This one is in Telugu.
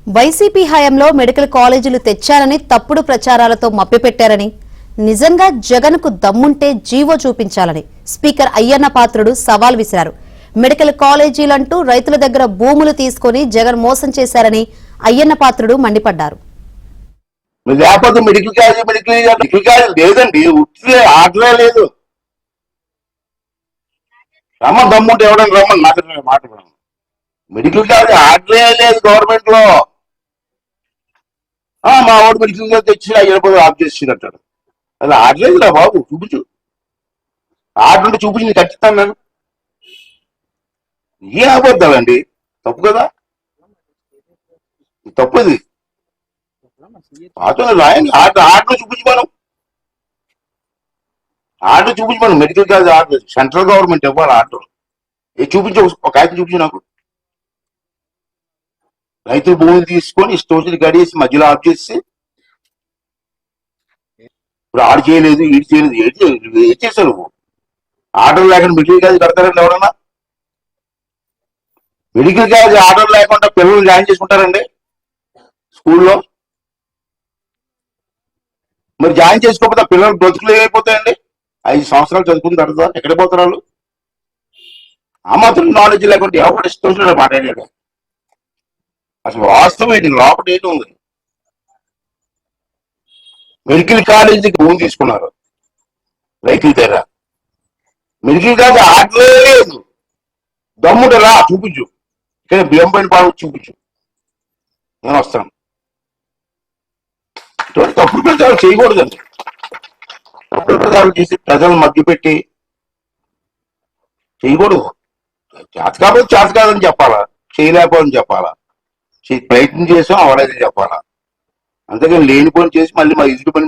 వైసీపీ హయాంలో మెడికల్ కాలేజీలు తెచ్చారని తప్పుడు ప్రచారాలతో మభ్యపెట్టారని, నిజంగా జగన్కు దమ్ముంటే జీవో చూపించాలని స్పీకర్ అయ్యన్న పాత్రుడు సవాల్ విసిరారు. మెడికల్ కాలేజీలంటూ రైతుల దగ్గర భూములు తీసుకుని జగన్ మోసం చేశారని అయ్యన్న పాత్రుడు మండిపడ్డారు. మెడికల్ కాలేజీ లేదండి, ఆటలే లేదు. రమ్మ దమ్ముంటే ఎవడని రమ్మని మాట్లాడాను. మెడికల్ కాలేజీ ఆటలే లేదు గవర్నమెంట్ లో. మా వాడు మెడికల్ కాలేజ్ తెచ్చి 50 ఆఫ్ చేసి అంటాడు. అది ఆటలేదురా బాబు, చూపించు. ఆటంటే చూపించి నేను ఖచ్చితంగా ఏం అబద్ధాలండి, తప్పు కదా, తప్పు ఇది. రాయండి, ఆటలో చూపించమను, ఆటో చూపించమను. Medical college auto central government ఇవ్వాలి. ఆటో ఏ చూపించు, ఒక ఆయన చూపించు నాకు. రైతులు భూములు తీసుకొని ఇష్టం గడియేసి మధ్యలో ఆఫ్ చేసి ఇప్పుడు ఆడు చేయలేదు, ఈడు చేయలేదు, ఏం చేశారు? ఆర్డర్ లేకుండా మెడికల్ కాలేజ్ కడతారండి ఎవరన్నా? మెడికల్ కాలేజ్ ఆర్డర్ లేకుండా పిల్లలు జాయిన్ చేసుకుంటారండి స్కూల్లో? మరి జాయిన్ చేసుకోకపోతే పిల్లలు బ్రతుకులు ఏమైపోతాయండి? 5 సంవత్సరాలు చదువుకుని తర్వాత ఎక్కడ పోతారు వాళ్ళు? ఆ మాత్రం నాలెడ్జ్ లేకుండా ఎవరు ఇష్టం మాట్లాడాడు. అసలు వాస్తవం ఏంటి, లోపల ఏంటి ఉంది? మెడికల్ కాలేజీకి భూమి తీసుకున్నారు రైతుల దగ్గర. మెడికల్ కాలేజ్ ఆటలే లేదు. దమ్ముంటరా చూపించు, ఇక్కడ బియ్యం పైన పాడు చూపించు, నేను వస్తాను. తప్పుడు ప్రచారం చేయకూడదండి. తప్పుడు ప్రచారం చేసి ప్రజలను మధ్యపెట్టి చేయకూడదు. చేత కాకపోతే చేత కాదని చెప్పాలా, చేయలేకపోని చెప్పాలా, ప్రయత్నం చేసాం అవలేదని చెప్పాలా. అంతేగాని లేని పని చేసి మళ్ళీ మా ఎదుటి పని